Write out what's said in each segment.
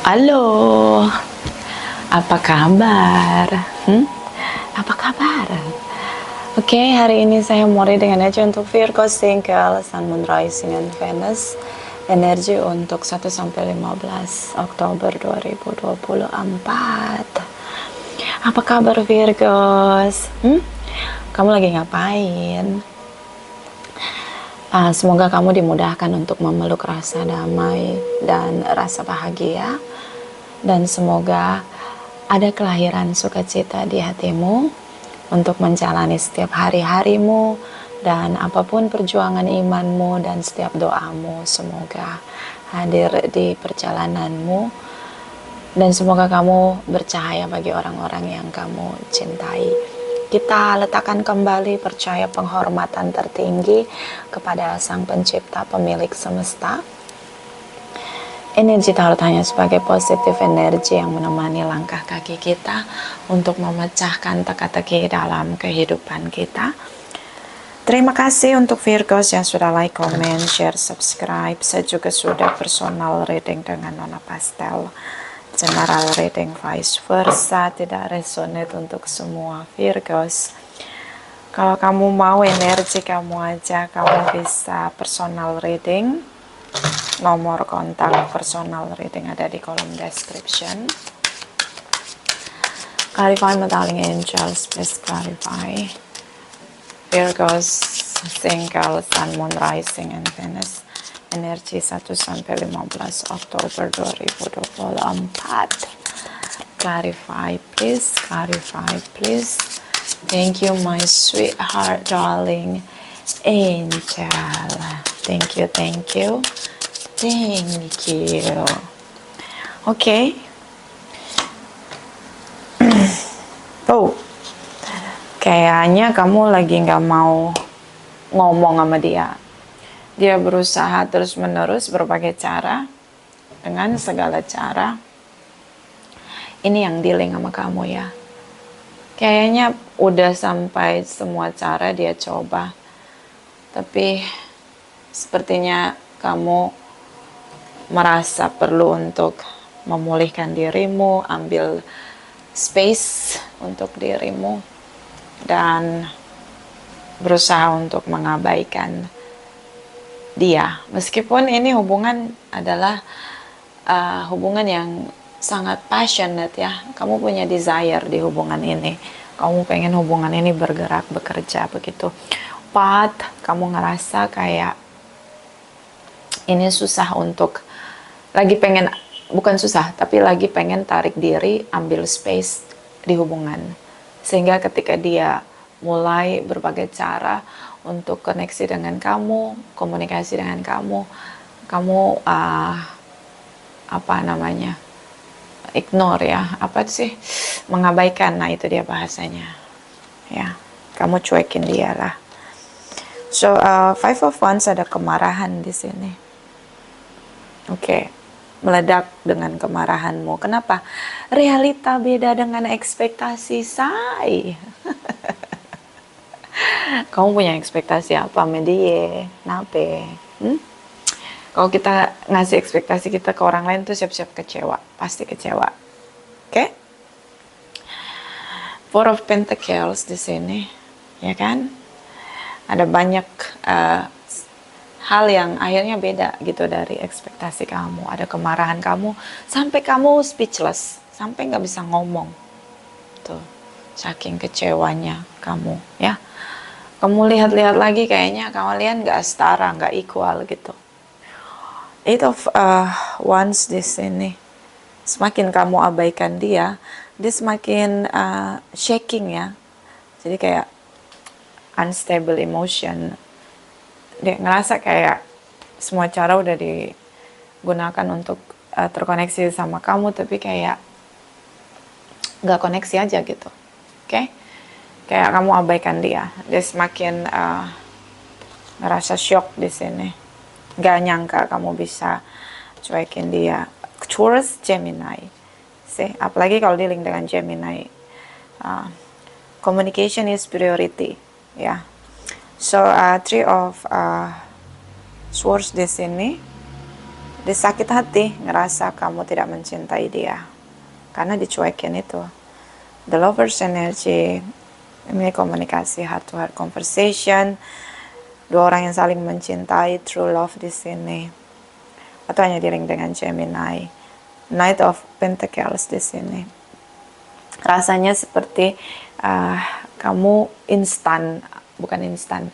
Halo, apa kabar? Apa kabar? Oke, hari ini saya mau reading energi untuk Virgo, Single, Sun, Moon, Rising, and Venus. Energi untuk 1-15 Oktober 2024. Apa kabar Virgos? Kamu lagi ngapain? Semoga kamu dimudahkan untuk memeluk rasa damai dan rasa bahagia, dan semoga ada kelahiran sukacita di hatimu untuk menjalani setiap hari-harimu, dan apapun perjuangan imanmu dan setiap doamu semoga hadir di perjalananmu, dan semoga kamu bercahaya bagi orang-orang yang kamu cintai. Kita letakkan kembali percaya penghormatan tertinggi kepada Sang Pencipta, pemilik semesta. Energi tarot hanya sebagai positif energi yang menemani langkah kaki kita untuk memecahkan teka-teki dalam kehidupan kita. Terima kasih untuk Virgos yang sudah like, comment, share, subscribe. Saya juga sudah personal reading dengan Nona Pastel. General reading vice versa, tidak resonate untuk semua Virgos. Kalau kamu mau energi kamu aja, kamu bisa personal reading. Nomor kontak personal reading ada di kolom description. Clarify, my darling angels, please clarify. Virgos, Single, Sun, Moon, Rising, and Venus. Energi 1-15 Oktober 2024. Clarify please, clarify please. Thank you my sweetheart darling angel. Thank you, thank you, thank you. Okay. Oh, kayaknya kamu lagi nggak mau ngomong sama dia. Dia berusaha terus-menerus berbagai cara, dengan segala cara. Ini yang dealing sama kamu ya. Kayaknya udah sampai semua cara dia coba. Tapi sepertinya kamu merasa perlu untuk memulihkan dirimu, ambil space untuk dirimu, dan berusaha untuk mengabaikan dia, meskipun ini hubungan adalah hubungan yang sangat passionate ya. Kamu punya desire di hubungan ini, kamu pengen hubungan ini bergerak, bekerja begitu. But kamu ngerasa kayak ini susah untuk, lagi pengen, bukan susah, tapi lagi pengen tarik diri, ambil space di hubungan. Sehingga ketika dia mulai berbagai cara untuk koneksi dengan kamu, komunikasi dengan kamu, ignore ya, mengabaikan. Nah itu dia bahasanya ya, kamu cuekin dia lah. So Five of Wands, ada kemarahan di sini. Oke. Meledak dengan kemarahanmu. Kenapa? Realita beda dengan ekspektasi say. Kamu punya ekspektasi apa sama dia? Nape? Kalau kita ngasih ekspektasi kita ke orang lain tuh siap-siap kecewa. Pasti kecewa. Oke? Four of Pentacles di sini. Ya kan? Ada banyak hal yang akhirnya beda gitu dari ekspektasi kamu. Ada kemarahan kamu. Sampai kamu speechless. Sampai nggak bisa ngomong. Tuh. Saking kecewanya kamu. Ya. Kamu lihat-lihat lagi, kayaknya kalian gak setara, gak equal gitu. Eight of Wands di sini. Semakin kamu abaikan dia semakin shaking ya. Jadi kayak unstable emotion. Dia ngerasa kayak semua cara udah digunakan untuk terkoneksi sama kamu, tapi kayak gak koneksi aja gitu. Oke? Kayak kamu abaikan dia semakin ngerasa shock di sini. Gak nyangka kamu bisa cuekin dia. Taurus, Gemini. Apalagi kalau dealing dengan Gemini. Communication is priority. Ya. So Three of Swords di sini. Dia sakit hati, ngerasa kamu tidak mencintai dia. Karena dicuekin itu. The Lovers energy, ini komunikasi heart to heart conversation, dua orang yang saling mencintai, true love di sini. Atau hanya diring dengan Gemini. Knight of Pentacles di sini. Rasanya seperti kamu bukan instan.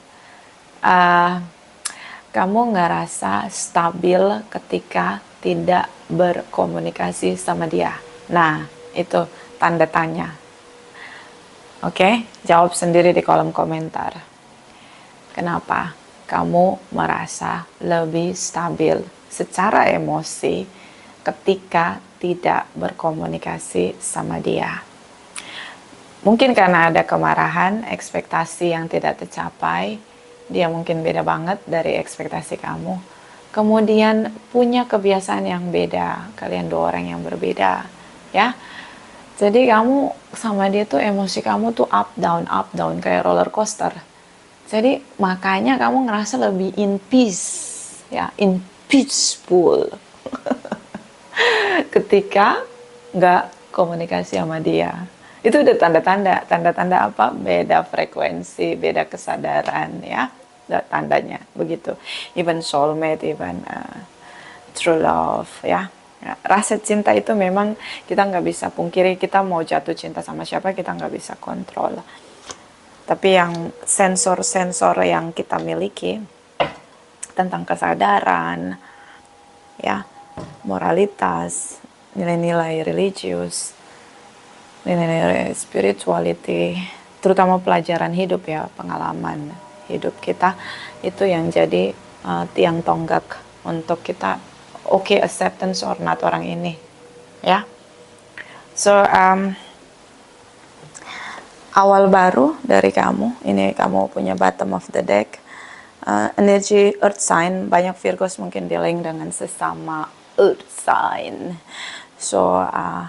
Kamu ngerasa stabil ketika tidak berkomunikasi sama dia. Nah, itu tanda tanya. Oke, jawab sendiri di kolom komentar. Kenapa kamu merasa lebih stabil secara emosi ketika tidak berkomunikasi sama dia? Mungkin karena ada kemarahan, ekspektasi yang tidak tercapai, dia mungkin beda banget dari ekspektasi kamu. Kemudian punya kebiasaan yang beda, kalian dua orang yang berbeda, ya. Jadi kamu sama dia tuh emosi kamu tuh up down kayak roller coaster. Jadi makanya kamu ngerasa lebih in peace, ya, in peaceful ketika nggak komunikasi sama dia. Itu udah tanda-tanda apa? Beda frekuensi, beda kesadaran, ya. Tandanya begitu. Even soulmate, even true love, ya. Rasa cinta itu memang kita nggak bisa pungkiri. Kita mau jatuh cinta sama siapa kita nggak bisa kontrol. Tapi yang sensor-sensor yang kita miliki tentang kesadaran, ya, moralitas, nilai-nilai religius, nilai-nilai spirituality, terutama pelajaran hidup, ya, pengalaman hidup kita, itu yang jadi tiang tonggak untuk kita acceptance or not orang ini, ya. So awal baru dari kamu, ini kamu punya bottom of the deck, energi earth sign, banyak Virgos mungkin dealing dengan sesama earth sign. So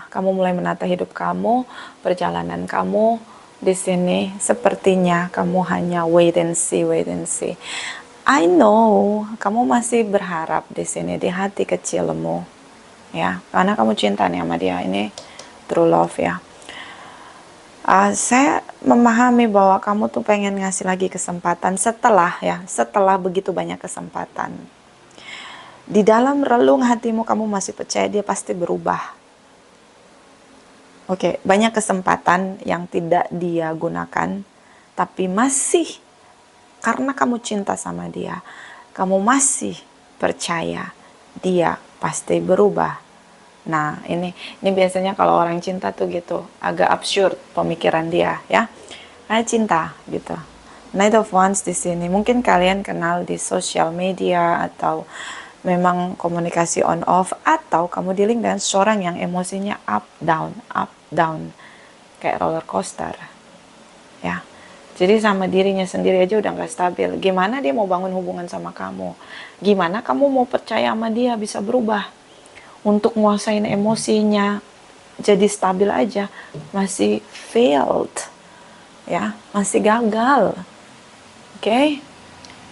kamu mulai menata hidup kamu, perjalanan kamu di sini sepertinya kamu hanya wait and see. I know kamu masih berharap di sini di hati kecilmu, ya, karena kamu cinta nih sama dia, ini true love, ya. Saya memahami bahwa kamu tuh pengen ngasih lagi kesempatan setelah begitu banyak kesempatan. Di dalam relung hatimu kamu masih percaya dia pasti berubah. Oke, banyak kesempatan yang tidak dia gunakan, tapi masih karena kamu cinta sama dia, kamu masih percaya dia pasti berubah. Nah, ini biasanya kalau orang cinta tuh gitu, agak absurd pemikiran dia, ya. Kayak cinta gitu. Knight of Wands di sini, mungkin kalian kenal di sosial media atau memang komunikasi on off, atau kamu dealing dengan seorang yang emosinya up down kayak roller coaster, ya. Jadi sama dirinya sendiri aja udah gak stabil. Gimana dia mau bangun hubungan sama kamu? Gimana kamu mau percaya sama dia bisa berubah? Untuk nguasain emosinya jadi stabil aja masih failed, ya, masih gagal. Oke?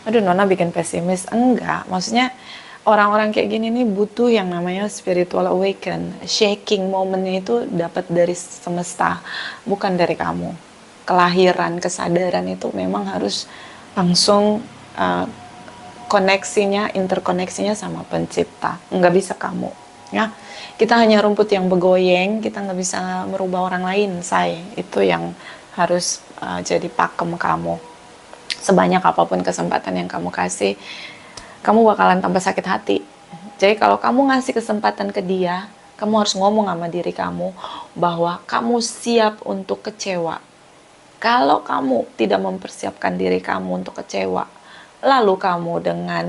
Aduh, Nona bikin pesimis. Enggak, maksudnya orang-orang kayak gini nih butuh yang namanya spiritual awaken. Shaking momennya itu dapat dari semesta, bukan dari kamu. Kelahiran, kesadaran itu memang harus langsung interkoneksinya sama pencipta. Nggak bisa kamu, ya. Kita hanya rumput yang bergoyang, kita nggak bisa merubah orang lain, itu yang harus jadi pakem kamu. Sebanyak apapun kesempatan yang kamu kasih, kamu bakalan tambah sakit hati. Jadi kalau kamu ngasih kesempatan ke dia, kamu harus ngomong sama diri kamu bahwa kamu siap untuk kecewa. Kalau kamu tidak mempersiapkan diri kamu untuk kecewa, lalu kamu dengan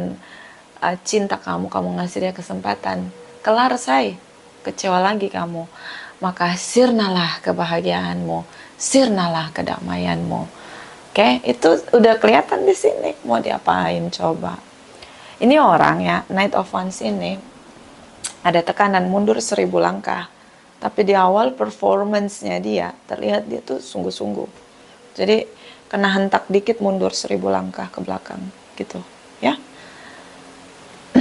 cinta kamu ngasih dia kesempatan, kelar kecewa lagi kamu, maka sirnalah kebahagiaanmu, sirnalah kedamaianmu. Oke, itu udah kelihatan di sini. Mau diapain coba? Ini orang, ya, Knight of Wands ini ada tekanan mundur 1000 langkah. Tapi di awal performance-nya dia terlihat dia tuh sungguh-sungguh. Jadi kena hentak dikit mundur 1000 langkah ke belakang gitu, ya.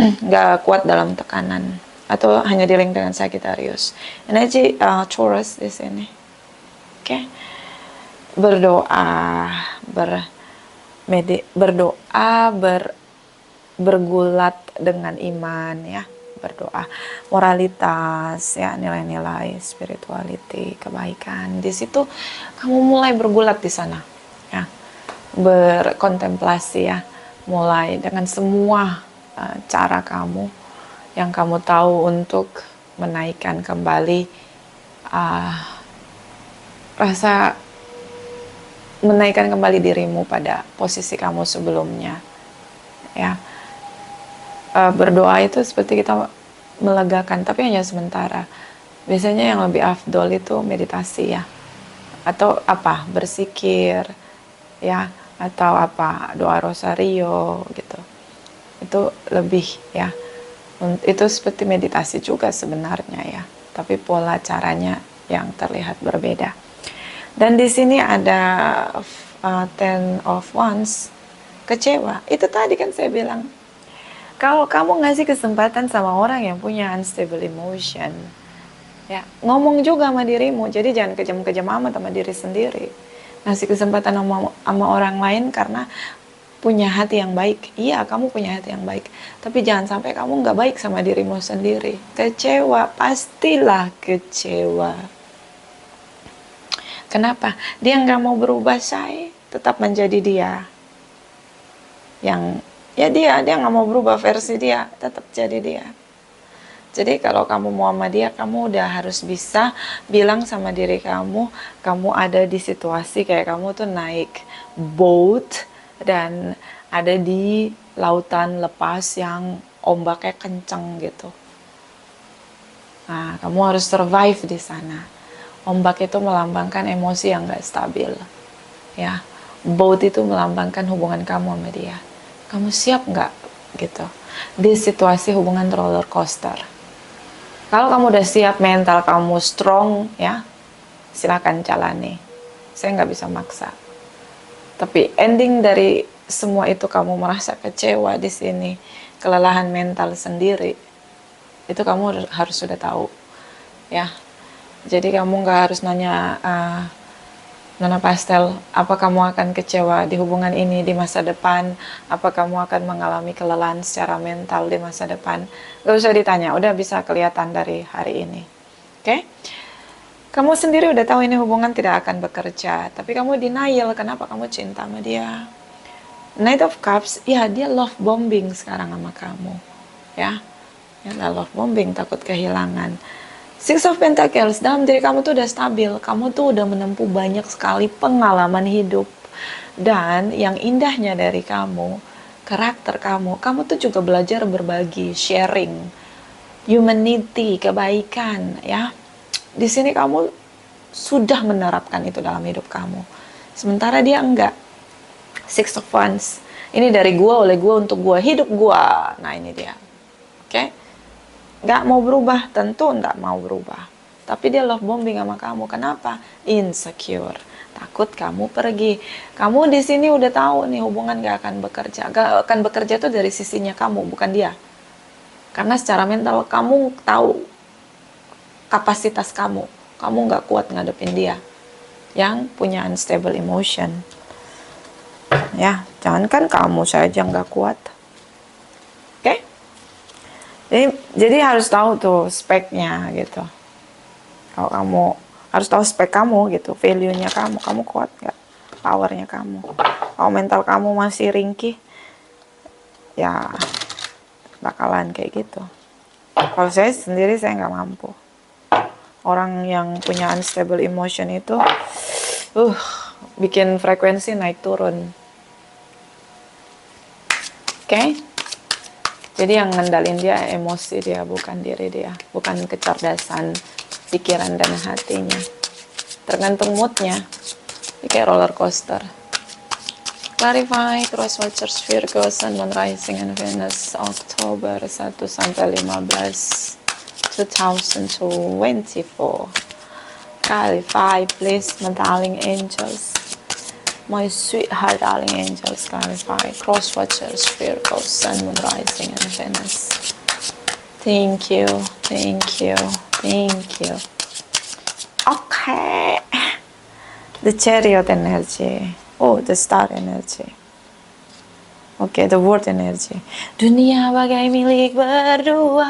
nggak kuat dalam tekanan, atau hanya di-link dengan Sagittarius. Energi Taurus di sini. Oke. Berdoa, bergulat dengan iman ya, berdoa, moralitas ya, nilai-nilai spirituality, kebaikan. Di situ kamu mulai bergulat di sana ya, berkontemplasi ya, mulai dengan semua cara kamu yang kamu tahu untuk menaikkan kembali menaikkan kembali dirimu pada posisi kamu sebelumnya ya. Berdoa itu seperti kita melegakan, tapi hanya sementara. Biasanya yang lebih afdol itu meditasi ya, atau apa, bersikir ya, atau apa, doa rosario gitu. Itu lebih ya, itu seperti meditasi juga sebenarnya ya, tapi pola caranya yang terlihat berbeda. Dan di sini ada Ten of Wands, kecewa. Itu tadi kan saya bilang, kalau kamu ngasih kesempatan sama orang yang punya unstable emotion, ya ngomong juga sama dirimu. Jadi jangan kejam-kejam amat sama diri sendiri. Ngasih kesempatan sama orang lain karena punya hati yang baik. Iya, kamu punya hati yang baik. Tapi jangan sampai kamu nggak baik sama dirimu sendiri. Kecewa, pastilah kecewa. Kenapa? Dia nggak mau berubah, say. Tetap menjadi dia. Yang ya dia nggak mau berubah versi dia, tetap jadi dia. Jadi kalau kamu mau sama dia, kamu udah harus bisa bilang sama diri kamu ada di situasi kayak kamu tuh naik boat dan ada di lautan lepas yang ombaknya kenceng gitu. Nah, kamu harus survive di sana. Ombak itu melambangkan emosi yang gak stabil ya. Boat itu melambangkan hubungan kamu sama dia. Kamu siap gak gitu di situasi hubungan roller coaster? Kalau kamu udah siap, mental kamu strong ya, silakan jalani. Saya gak bisa maksa. Tapi ending dari semua itu kamu merasa kecewa di sini, kelelahan mental sendiri, itu kamu harus sudah tahu ya. Jadi kamu nggak harus nanya Nona Pastel, apa kamu akan kecewa di hubungan ini di masa depan? Apa kamu akan mengalami kelelahan secara mental di masa depan? Gak usah ditanya, udah bisa kelihatan dari hari ini. Oke? Kamu sendiri udah tahu ini hubungan tidak akan bekerja, tapi kamu denial, kenapa kamu cinta sama dia? Knight of Cups, ya dia love bombing sekarang sama kamu. Ya love bombing, takut kehilangan. Six of Pentacles, dalam diri kamu tuh udah stabil, kamu tuh udah menempuh banyak sekali pengalaman hidup. Dan yang indahnya dari kamu, karakter kamu tuh juga belajar berbagi, sharing, humanity, kebaikan ya. Di sini kamu sudah menerapkan itu dalam hidup kamu. Sementara dia enggak. Six of Wands, ini dari gua, oleh gua, untuk gua, hidup gua. Nah ini dia. Oke? Nggak mau berubah, tentu nggak mau berubah. Tapi dia love bombing sama kamu. Kenapa? Insecure. Takut kamu pergi. Kamu di sini udah tahu nih hubungan nggak akan bekerja. Nggak akan bekerja tuh dari sisinya kamu, bukan dia. Karena secara mental kamu tahu kapasitas kamu. Kamu nggak kuat ngadepin dia yang punya unstable emotion. Ya, jangankan kamu saja nggak kuat. Oke? Jadi harus tahu tuh speknya gitu. Kalau kamu harus tahu spek kamu gitu, value-nya kamu kuat nggak, powernya kamu. Kalau mental kamu masih ringkih, ya bakalan kayak gitu. Kalau saya sendiri saya nggak mampu. Orang yang punya unstable emotion itu, bikin frekuensi naik turun. Oke? Jadi yang ngendalin dia emosi dia, bukan diri dia, bukan kecerdasan pikiran dan hatinya. Tergantung moodnya, ini kayak roller coaster. Clarify, cross watchers Virgo, Sun, Moon, Rising, and Venus, Oktober 1 sampai 15, 2024. Clarify, please, my darling angels. My sweetheart, darling angels, clarify. Cross watchers, Virgo, Sun, Moon, Rising, and Venus. Thank you, thank you, thank you. Okay. The chariot energy. Oh, the star energy. Oke, the word energy. Dunia bagai milik berdua.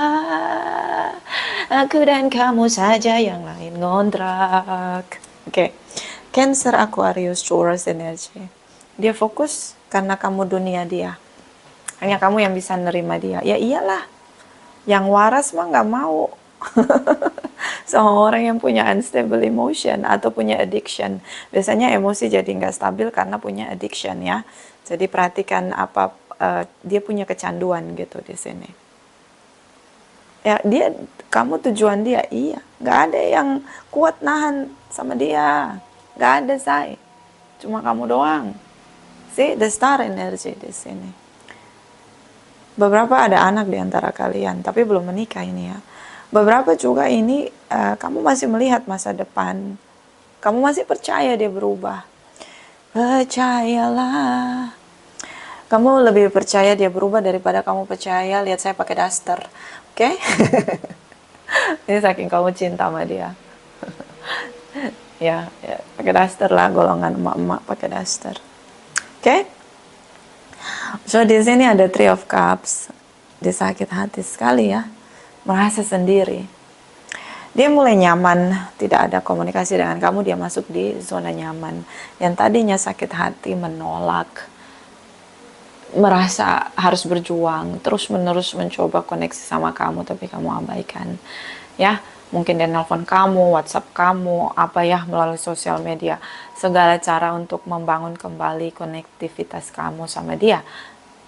Aku dan kamu saja, yang lain ngontrak. Oke. Cancer, Aquarius, Taurus energy. Dia fokus karena kamu dunia dia. Hanya kamu yang bisa nerima dia. Ya iyalah. Yang waras mah nggak mau. Sama orang yang punya unstable emotion atau punya addiction. Biasanya emosi jadi nggak stabil karena punya addiction ya. Jadi perhatikan apa dia punya kecanduan gitu di sini. Ya dia, kamu tujuan dia, iya. Nggak ada yang kuat nahan sama dia. Nggak ada, say. Cuma kamu doang. See, the star energy di sini. Beberapa ada anak di antara kalian, tapi belum menikah ini ya. Beberapa juga ini kamu masih melihat masa depan. Kamu masih percaya dia berubah. Percayalah. Kamu lebih percaya dia berubah daripada kamu percaya lihat saya pakai daster. Oke? Ini saking kamu cinta sama dia. ya, pakai daster lah, golongan emak-emak pakai daster. Oke? So di sini ada Three of Cups. Dia sakit hati sekali ya. Merasa sendiri. Dia mulai nyaman, tidak ada komunikasi dengan kamu, dia masuk di zona nyaman. Yang tadinya sakit hati, menolak, merasa harus berjuang, terus-menerus mencoba koneksi sama kamu, tapi kamu abaikan. Ya, mungkin dia nelpon kamu, WhatsApp kamu, apa ya, melalui sosial media. Segala cara untuk membangun kembali konektivitas kamu sama dia.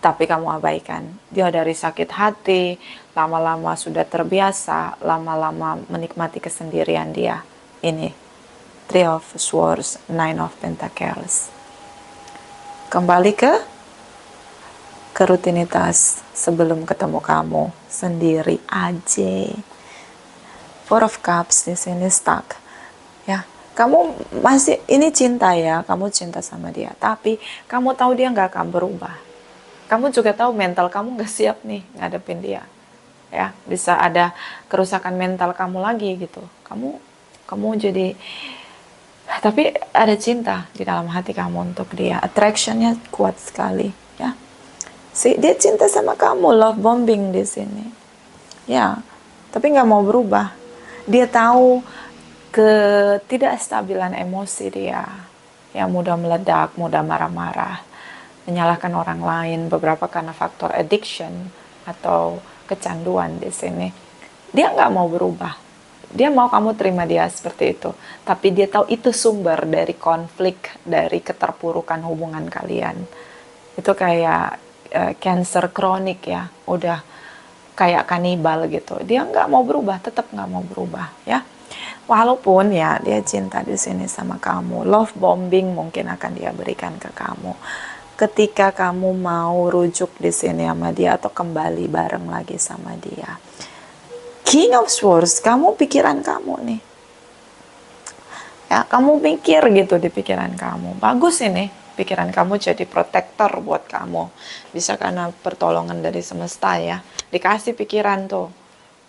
Tapi kamu abaikan. Dia dari sakit hati, lama-lama sudah terbiasa, lama-lama menikmati kesendirian dia. Ini, Three of Swords, Nine of Pentacles. Kembali ke rutinitas sebelum ketemu kamu, sendiri aja. Four of Cups di sini stuck. Ya, kamu masih, ini cinta ya, kamu cinta sama dia. Tapi kamu tahu dia nggak akan berubah. Kamu juga tahu mental kamu gak siap nih ngadepin dia. Ya, bisa ada kerusakan mental kamu lagi gitu. Kamu jadi, tapi ada cinta di dalam hati kamu untuk dia. Attraction-nya kuat sekali, ya. Dia cinta sama kamu, love bombing di sini. Ya, tapi nggak mau berubah. Dia tahu ketidakstabilan emosi dia. Yang mudah meledak, mudah marah-marah, menyalahkan orang lain, beberapa karena faktor addiction atau kecanduan di sini. Dia nggak mau berubah. Dia mau kamu terima dia seperti itu. Tapi dia tahu itu sumber dari konflik, dari keterpurukan hubungan kalian. Itu kayak cancer kronik ya. Udah kayak kanibal gitu. Dia nggak mau berubah, tetap nggak mau berubah ya. Walaupun ya dia cinta di sini sama kamu. Love bombing mungkin akan dia berikan ke kamu. Ketika kamu mau rujuk di sini sama dia atau kembali bareng lagi sama dia. King of Swords, kamu pikiran kamu nih. Ya, kamu mikir gitu di pikiran kamu. Bagus ini, pikiran kamu jadi protektor buat kamu. Bisa karena pertolongan dari semesta ya. Dikasih pikiran tuh.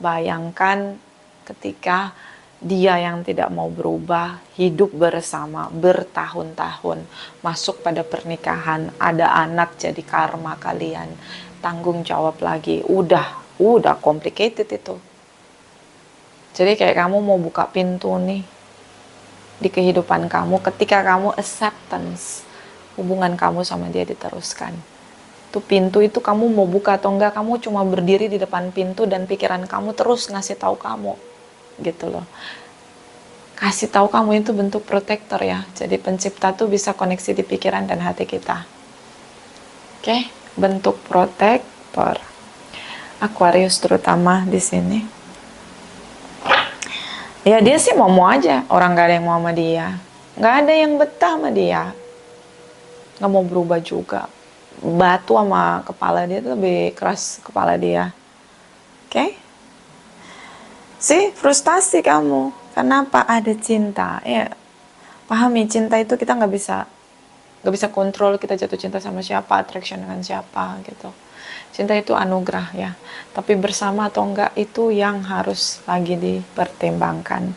Bayangkan ketika dia yang tidak mau berubah, hidup bersama bertahun-tahun, masuk pada pernikahan, ada anak jadi karma kalian, tanggung jawab lagi, udah complicated itu. Jadi kayak kamu mau buka pintu nih di kehidupan kamu, ketika kamu acceptance hubungan kamu sama dia diteruskan. Tuh pintu itu kamu mau buka atau enggak, kamu cuma berdiri di depan pintu dan pikiran kamu terus ngasih tahu kamu. Gitu loh. Kasih tahu kamu itu bentuk protektor ya. Jadi pencipta tuh bisa koneksi di pikiran dan hati kita. Oke, bentuk protektor. Aquarius terutama di sini. Ya dia sih mau aja, orang gak ada yang mau sama dia. Gak ada yang betah sama dia. Gak mau berubah juga. Batu sama kepala dia tuh lebih keras kepala dia. Oke? Frustasi kamu. Kenapa? Ada cinta. Ya, pahami cinta itu kita nggak bisa nggak bisa kontrol kita jatuh cinta sama siapa, attraction dengan siapa gitu. Cinta itu anugerah ya, tapi bersama atau enggak itu yang harus lagi dipertimbangkan.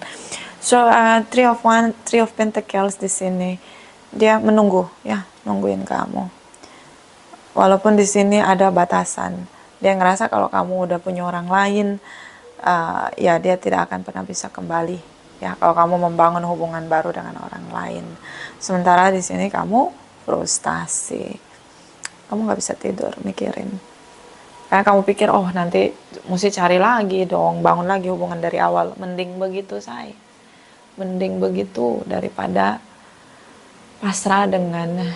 So Three of Pentacles di sini dia menunggu ya, nungguin kamu. Walaupun di sini ada batasan, dia ngerasa kalau kamu udah punya orang lain, ya dia tidak akan pernah bisa kembali ya kalau kamu membangun hubungan baru dengan orang lain. Sementara di sini kamu frustasi, kamu nggak bisa tidur mikirin. Karena kamu pikir, oh nanti mesti cari lagi dong, bangun lagi hubungan dari awal. Mending begitu, say. Mending begitu daripada pasrah dengan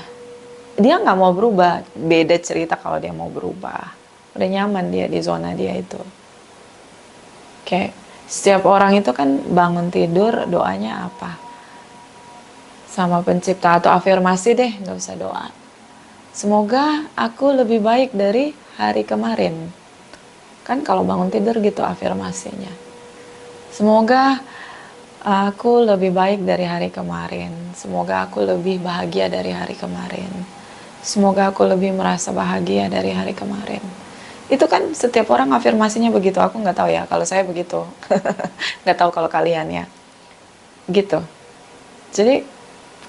dia nggak mau berubah. Beda cerita kalau dia mau berubah. Udah nyaman dia di zona dia itu. Oke, setiap orang itu kan bangun tidur doanya apa? Sama pencipta atau afirmasi deh, nggak usah doa. Semoga aku lebih baik dari hari kemarin. Kan kalau bangun tidur gitu afirmasinya. Semoga aku lebih baik dari hari kemarin. Semoga aku lebih bahagia dari hari kemarin. Semoga aku lebih merasa bahagia dari hari kemarin. Itu kan setiap orang afirmasinya begitu. Aku nggak tahu ya, kalau saya begitu. Nggak tahu kalau kalian ya. Gitu. Jadi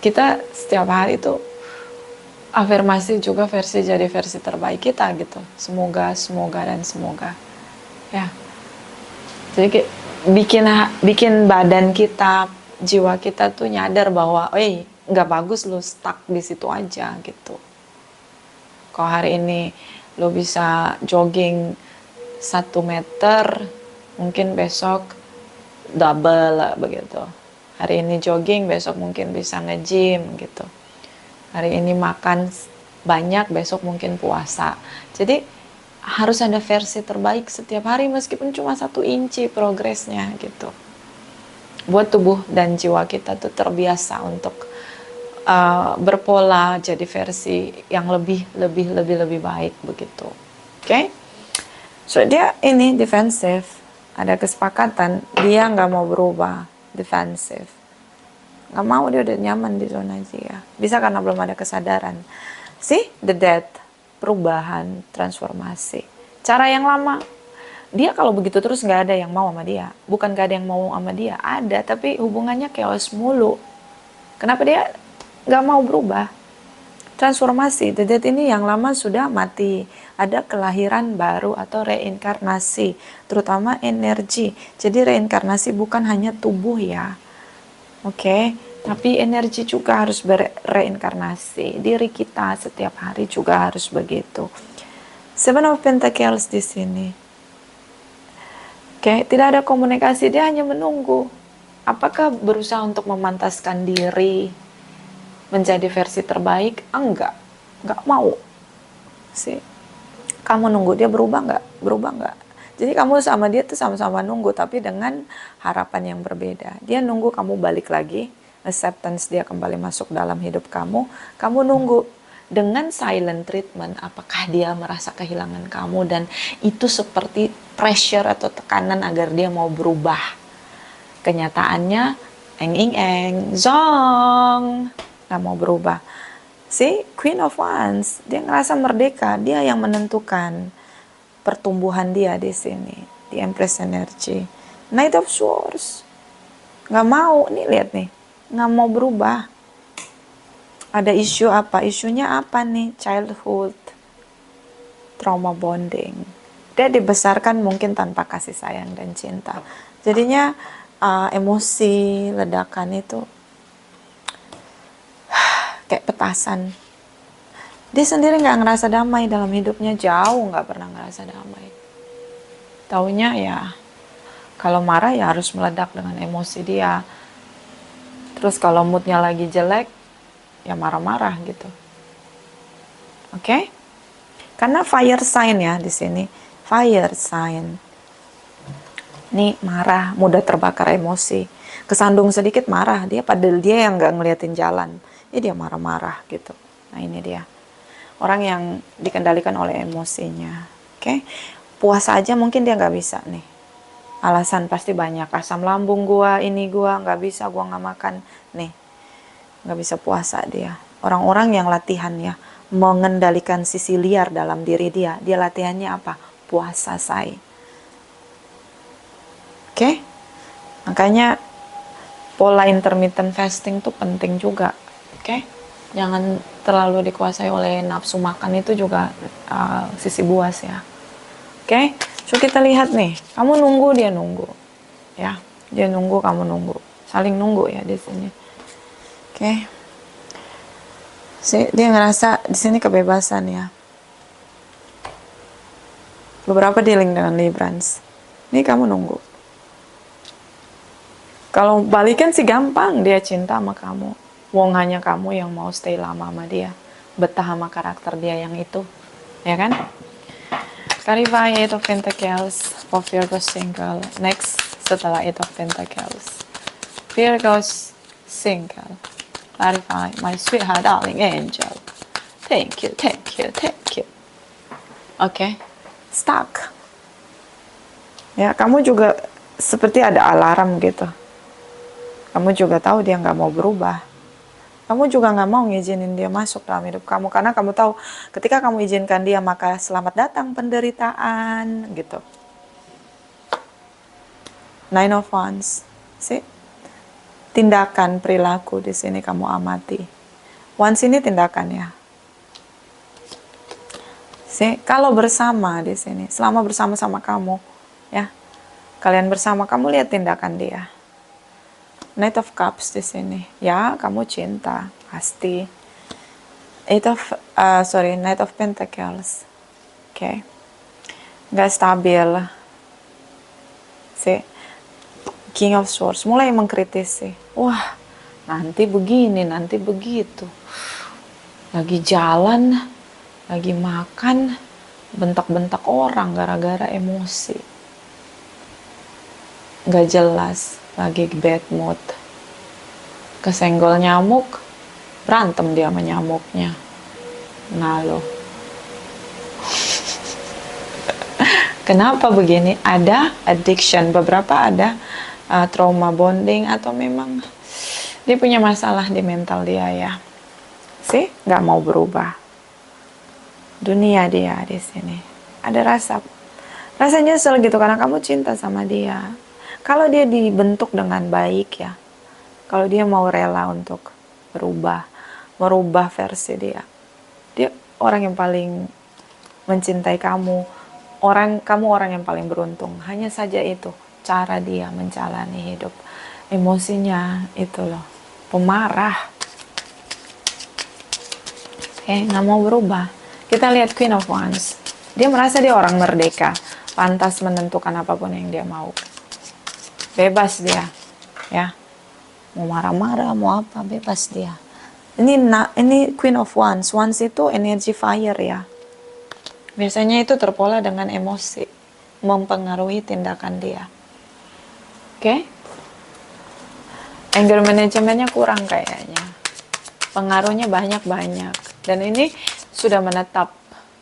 kita setiap hari itu afirmasi juga jadi versi terbaik kita gitu. Semoga, dan semoga. Ya. Jadi bikin badan kita, jiwa kita tuh nyadar bahwa, nggak bagus lo stuck di situ aja gitu. Kalau hari ini lo bisa jogging 1 meter, mungkin besok double begitu. Hari ini jogging, besok mungkin bisa nge-gym gitu. Hari ini makan banyak, besok mungkin puasa. Jadi harus ada versi terbaik setiap hari meskipun cuma 1 inci progresnya gitu. Buat tubuh dan jiwa kita tuh terbiasa untuk berpola jadi versi yang lebih baik begitu. Oke? So dia ini defensif, ada kesepakatan dia nggak mau berubah, defensif. Nggak mau, dia udah nyaman di zona dia. Bisa karena belum ada kesadaran. See, the death, perubahan, transformasi. Cara yang lama, dia kalau begitu terus nggak ada yang mau sama dia. Bukan nggak ada yang mau sama dia, ada, tapi hubungannya chaos mulu. Kenapa dia nggak mau berubah? Transformasi, the death ini yang lama sudah mati. Ada kelahiran baru atau reinkarnasi, terutama energi. Jadi reinkarnasi bukan hanya tubuh ya. Oke, tapi energi juga harus bereinkarnasi. Diri kita setiap hari juga harus begitu. Seven of Pentacles di sini. Oke, tidak ada komunikasi, dia hanya menunggu. Apakah berusaha untuk memantaskan diri menjadi versi terbaik? Enggak mau. Sih, kamu nunggu dia berubah nggak? Jadi kamu sama dia tuh sama-sama nunggu, tapi dengan harapan yang berbeda. Dia nunggu kamu balik lagi, acceptance dia kembali masuk dalam hidup kamu. Kamu nunggu dengan silent treatment, apakah dia merasa kehilangan kamu, dan itu seperti pressure atau tekanan agar dia mau berubah. Kenyataannya, zong, nggak mau berubah. See, Queen of Wands, dia ngerasa merdeka, dia yang menentukan pertumbuhan dia di sini, di Empress Energy. Knight of Swords, nggak mau, nih lihat nih, nggak mau berubah. Ada isu apa? Isunya apa nih? Childhood trauma bonding. Dia dibesarkan mungkin tanpa kasih sayang dan cinta. Jadinya emosi, ledakan itu kayak petasan. Dia sendiri nggak ngerasa damai dalam hidupnya, jauh nggak pernah ngerasa damai. Taunya ya, kalau marah ya harus meledak dengan emosi dia. Terus kalau moodnya lagi jelek, ya marah-marah gitu. Oke? Karena fire sign ya di sini, fire sign. Nih marah, mudah terbakar emosi. Kesandung sedikit marah, dia padahal dia yang nggak ngeliatin jalan. Ya dia marah-marah gitu. Nah ini dia. Orang yang dikendalikan oleh emosinya. Oke? Puasa aja mungkin dia nggak bisa nih. Alasan pasti banyak. Asam lambung gua, ini gua nggak bisa, gua nggak makan. Nih, nggak bisa puasa dia. Orang-orang yang latihan ya, mengendalikan sisi liar dalam diri dia latihannya apa? Puasa, say. Oke? Makanya pola intermittent fasting itu penting juga. Oke? Jangan terlalu dikuasai oleh nafsu makan, itu juga sisi buas ya. Oke? So kita lihat nih, kamu nunggu, dia nunggu. Ya, dia nunggu, kamu nunggu. Saling nunggu ya di sini. Oke? Dia ngerasa di sini kebebasan ya. Beberapa dealing dengan Librans. Ini kamu nunggu. Kalau balikan sih gampang, dia cinta sama kamu. Wong hanya kamu yang mau stay lama sama dia. Betah sama karakter dia yang itu. Ya kan? Clarify Eight of Pentacles for Virgo single. Next, setelah Eight of Pentacles. Virgo single. Clarify, my sweetheart, darling angel. Thank you, thank you, thank you. Oke, stuck. Ya, kamu juga seperti ada alarm gitu. Kamu juga tahu dia nggak mau berubah. Kamu juga nggak mau ngizinin dia masuk dalam hidup kamu. Karena kamu tahu ketika kamu izinkan dia, maka selamat datang penderitaan gitu. Nine of Wands. See? Tindakan, perilaku di sini kamu amati. Wands ini tindakan ya. See? Kalau bersama di sini, selama bersama-sama kamu, ya. Kalian bersama, kamu lihat tindakan dia. Knight of Cups di sini. Ya, kamu cinta, pasti. Knight of Pentacles. Oke. Gak stabil. See? King of Swords. Mulai mengkritisi. Wah, nanti begini, nanti begitu. Lagi jalan, lagi makan, bentak-bentak orang gara-gara emosi. Gak jelas. Lagi bad mood, kesenggol nyamuk, berantem dia sama nyamuknya. Nah lo, kenapa begini? Ada addiction, beberapa ada trauma bonding, atau memang dia punya masalah di mental dia ya. Sih, nggak mau berubah. Dunia dia di sini ada rasa nyesel gitu karena kamu cinta sama dia. Kalau dia dibentuk dengan baik ya, kalau dia mau rela untuk merubah versi dia orang yang paling mencintai kamu, kamu orang yang paling beruntung. Hanya saja itu cara dia menjalani hidup, emosinya itu loh, pemarah, nggak mau berubah. Kita lihat Queen of Wands, dia merasa dia orang merdeka, pantas menentukan apapun yang dia mau. Bebas dia, ya. Mau marah-marah, mau apa, bebas dia. Ini Queen of Wands. Wands itu energi fire ya. Biasanya itu terpola dengan emosi, mempengaruhi tindakan dia. Oke? Anger manajemennya kurang kayaknya. Pengaruhnya banyak-banyak. Dan ini sudah menetap,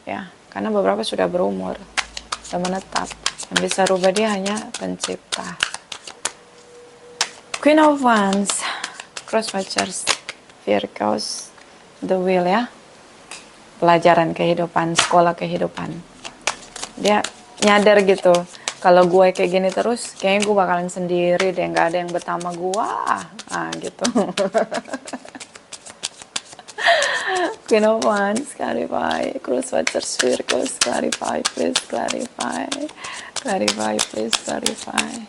ya. Karena beberapa sudah berumur, sudah menetap. Yang bisa rubah dia hanya pencipta. Queen of Wands, Crosswatchers, Virgos, The Wheel ya. Pelajaran kehidupan, sekolah kehidupan. Dia nyadar gitu, kalau gue kayak gini terus, kayaknya gue bakalan sendiri deh, gak ada yang bersama gue. Gitu. Queen of Wands, clarify. Crosswatchers, Virgos, clarify, please, clarify. Clarify, please, clarify.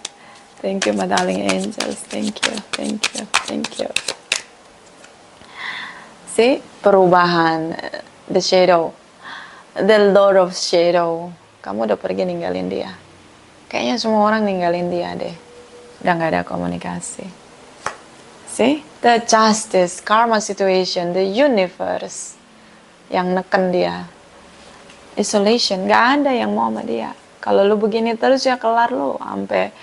Thank you, my darling angels. Thank you, thank you, thank you. See, perubahan, the shadow, the Lord of Shadow. Kamu udah pergi ninggalin dia. Kayaknya semua orang ninggalin dia deh. Udah gak ada komunikasi. See, the justice, karma situation, the universe yang neken dia. Isolation, gak ada yang mau sama dia. Kalau lu begini terus ya kelar lu, sampai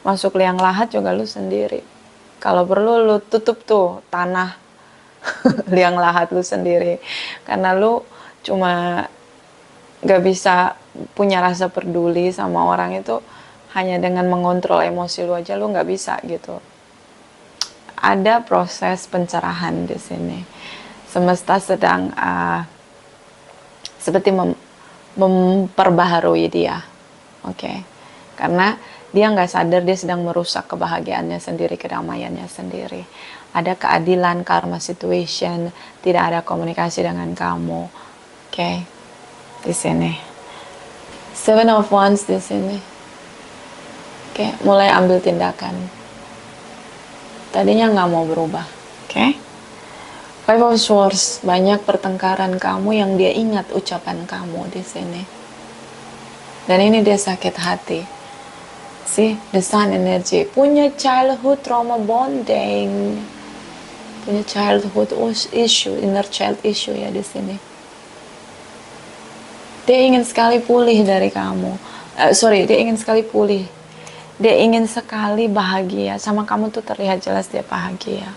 masuk liang lahat juga lu sendiri. Kalau perlu lu tutup tuh tanah liang lahat lu sendiri. Karena lu cuma gak bisa punya rasa peduli sama orang itu hanya dengan mengontrol emosi lu aja, lu gak bisa gitu. Ada proses pencerahan di sini. semesta sedang seperti memperbaharui dia, oke? Karena dia nggak sadar dia sedang merusak kebahagiaannya sendiri, kedamaiannya sendiri. Ada keadilan, karma situation, tidak ada komunikasi dengan kamu, oke? Di sini, Seven of Wands di sini, oke? Mulai ambil tindakan. Tadinya nggak mau berubah, oke? Five of Swords, banyak pertengkaran kamu yang dia ingat ucapan kamu di sini. Dan ini dia sakit hati. See, the Sun energy, punya childhood trauma bonding, punya childhood issue, inner child issue ya di sini. Dia ingin sekali pulih dari kamu. Dia ingin sekali pulih. Dia ingin sekali bahagia. Sama kamu tuh terlihat jelas dia bahagia.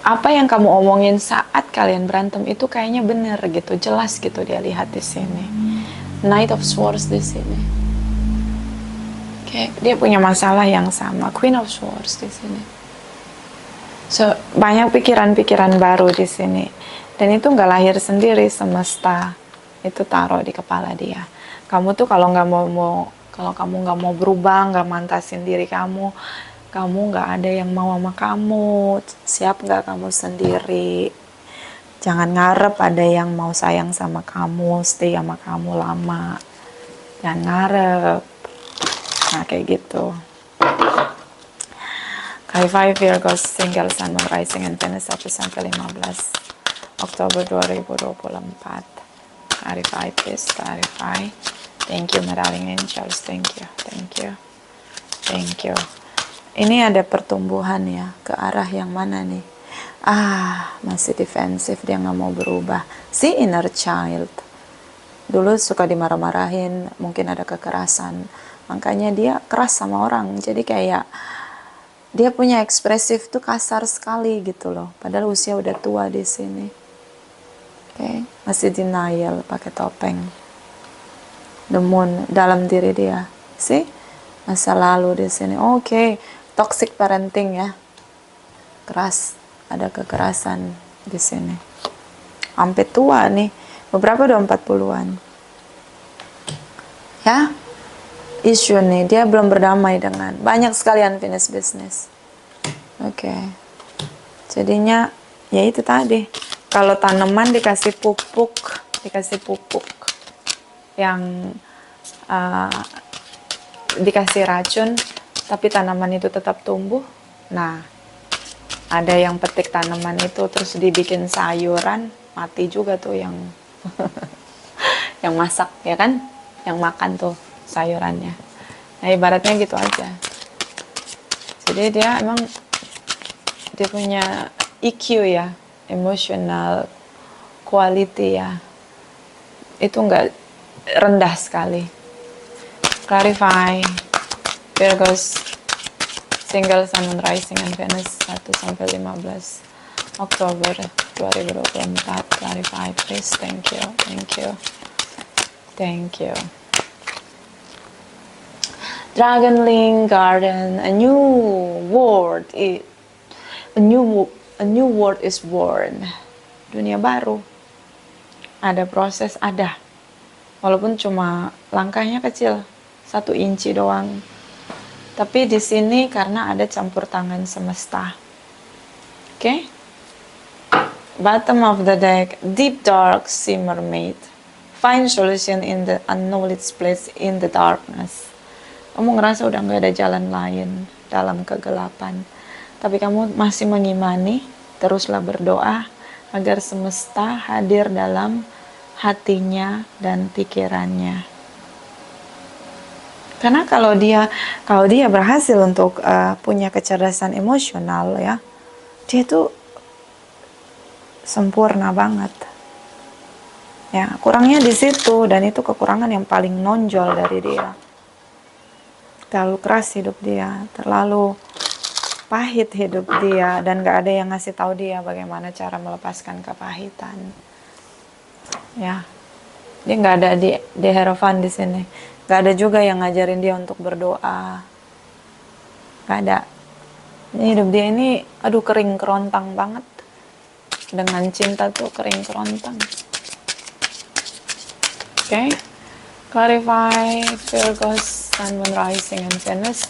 Apa yang kamu omongin saat kalian berantem itu kayaknya bener gitu, jelas gitu dia lihat di sini. Knight of Swords di sini. Oke, dia punya masalah yang sama. Queen of Swords di sini. So, banyak pikiran-pikiran baru di sini. Dan itu nggak lahir sendiri, semesta itu taruh di kepala dia. Kamu tuh kalau kamu nggak mau berubah, nggak mantasin diri kamu nggak ada yang mau sama kamu, siap nggak kamu sendiri, jangan ngarep ada yang mau sayang sama kamu, stay sama kamu lama, jangan ngarep, nah kayak gitu. Kali 5 Virgo single Sun Moon Rising and Venus 1-15 Oktober 2024. Clarify please, clarify. Thank you my darling angels, thank you. Ini ada pertumbuhan ya, ke arah yang mana nih? Masih defensif, dia nggak mau berubah. Si inner child, dulu suka dimarah-marahin, mungkin ada kekerasan, makanya dia keras sama orang. Jadi kayak dia punya ekspresif tuh kasar sekali gitu loh. Padahal usia udah tua di sini. Oke, masih denial, pakai topeng. The Moon dalam diri dia, sih masa lalu di sini. Oke. Toxic parenting ya, keras, ada kekerasan di sini. Sampai tua nih, beberapa udah 40-an. Ya, isu nih, dia belum berdamai dengan banyak sekali unfinished business. Oke. Jadinya, ya itu tadi. Kalau tanaman dikasih pupuk yang dikasih racun, tapi tanaman itu tetap tumbuh. Nah, ada yang petik tanaman itu terus dibikin sayuran, mati juga tuh yang yang masak ya kan, yang makan tuh sayurannya. Nah, ibaratnya gitu aja. Jadi dia punya EQ ya, emotional quality ya, itu enggak rendah sekali. Clarify Virgos single Sun Moon Rising and Venus 1-15 Oktober 2024. Clarify please, thank you. Dragonling Garden, a new world is born. Dunia baru. Ada proses, ada. Walaupun cuma langkahnya kecil, 1 inci doang. Tapi di sini karena ada campur tangan semesta. Oke? Bottom of the deck, deep dark sea mermaid. Find solution in the unknowledge place in the darkness. Kamu ngerasa udah gak ada jalan lain dalam kegelapan. Tapi kamu masih mengimani, teruslah berdoa agar semesta hadir dalam hatinya dan pikirannya. Karena kalau dia berhasil untuk punya kecerdasan emosional ya, dia tuh sempurna banget. Ya, kurangnya di situ, dan itu kekurangan yang paling nonjol dari dia. Terlalu keras hidup dia, terlalu pahit hidup dia, dan gak ada yang ngasih tahu dia bagaimana cara melepaskan kepahitan. Ya, dia nggak ada di Hierophant di sini. Gak ada juga yang ngajarin dia untuk berdoa. Gak ada. Ini hidup dia ini, aduh kering kerontang banget. dengan cinta tuh kering kerontang. Okay? Clarify Virgos, Sun, Moon, Rising, and Venus.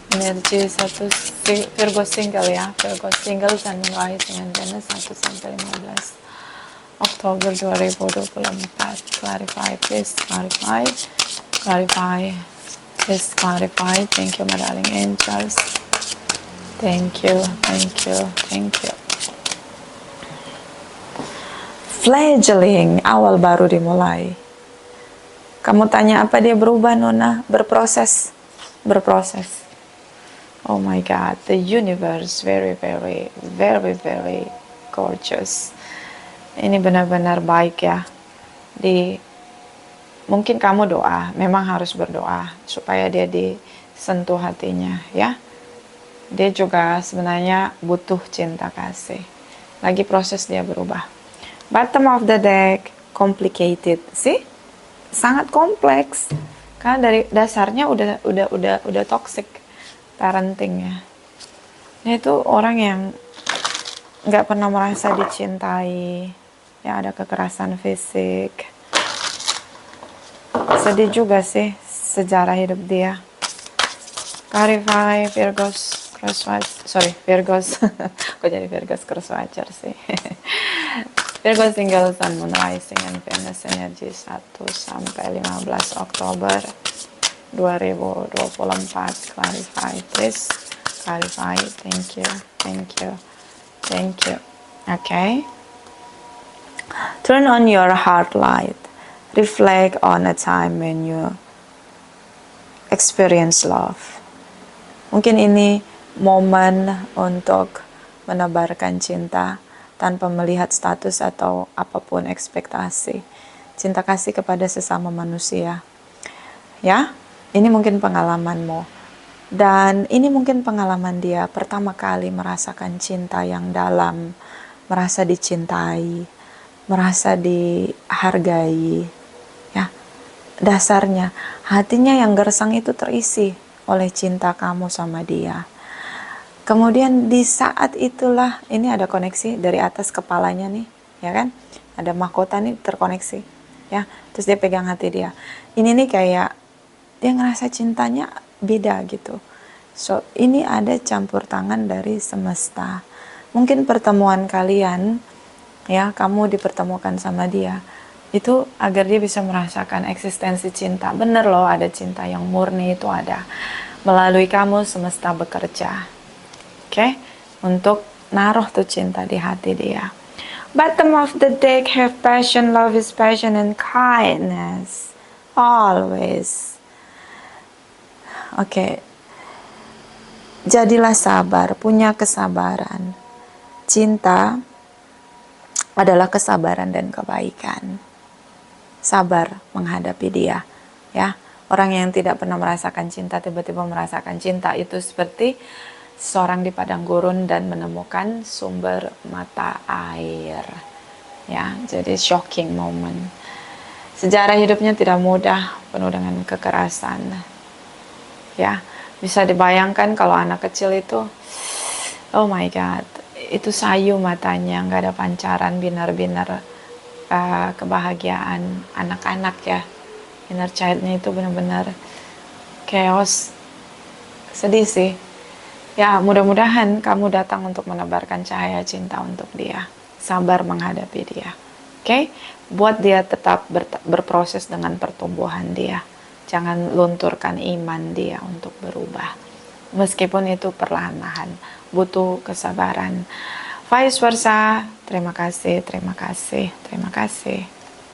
Energi 1 Virgo single ya. Virgo single, Sun, Moon, Rising, and Venus 1 sampai 15 Oktober 2024. Clarify, please. Clarify. Clarify. Please clarify. Thank you, my darling angels. Thank you. Thank you. Thank you. Fledgling, awal baru dimulai. Kamu tanya apa dia berubah, Nona? Berproses. Berproses. Oh my God, the universe very, very, very, very gorgeous. Ini benar-benar baik ya. Mungkin kamu doa, memang harus berdoa supaya dia disentuh hatinya ya. Dia juga sebenarnya butuh cinta kasih. Lagi proses dia berubah. Bottom of the deck, complicated, sih? Sangat kompleks. Karena dari dasarnya udah toxic parenting ya. Dia itu orang yang nggak pernah merasa dicintai. Ya, ada kekerasan fisik. Sedih juga sih sejarah hidup dia. Clarify Virgos Virgos. Kok jadi Virgos Crosswatcher sih? Virgo single, Sun, Moon, Rising, and Venus energi 1 sampai 15 Oktober 2024. Clarify please. Clarify. Thank you. Thank you. Thank you. Okay. Turn on your heart light. Reflect on a time when you experience love. Mungkin ini momen untuk menebarkan cinta tanpa melihat status atau apapun ekspektasi. Cinta kasih kepada sesama manusia. Ya, ini mungkin pengalamanmu. Dan ini mungkin pengalaman dia pertama kali merasakan cinta yang dalam, merasa dicintai, merasa dihargai. Ya, dasarnya hatinya yang gersang itu terisi oleh cinta kamu sama dia. Kemudian di saat itulah, ini ada koneksi dari atas kepalanya nih, ya kan? Ada mahkota nih terkoneksi, ya. Terus dia pegang hati dia. Ini nih kayak dia ngerasa cintanya beda gitu. So, ini ada campur tangan dari semesta. Mungkin pertemuan kalian, ya, kamu dipertemukan sama dia, itu agar dia bisa merasakan eksistensi cinta. Bener loh, ada cinta yang murni itu ada. Melalui kamu semesta bekerja. Oke, untuk naruh tuh cinta di hati dia. Bottom of the deck have passion, love is passion, and kindness. Always. Oke. Jadilah sabar, punya kesabaran. Cinta adalah kesabaran dan kebaikan. Sabar menghadapi dia, ya. Orang yang tidak pernah merasakan cinta tiba-tiba merasakan cinta itu seperti seorang di padang gurun dan menemukan sumber mata air. Ya, jadi shocking moment. Sejarah hidupnya tidak mudah, penuh dengan kekerasan. Ya, bisa dibayangkan kalau anak kecil itu, oh my God, itu sayu matanya, nggak ada pancaran, binar-binar kebahagiaan anak-anak ya. Inner child-nya itu benar-benar chaos. Sedih sih. Ya, mudah-mudahan kamu datang untuk menebarkan cahaya cinta untuk dia. Sabar menghadapi dia. Oke? Buat dia tetap berproses dengan pertumbuhan dia. Jangan lunturkan iman dia untuk berubah. Meskipun itu perlahan-lahan. Butuh kesabaran. Vice versa. Terima kasih, terima kasih, terima kasih.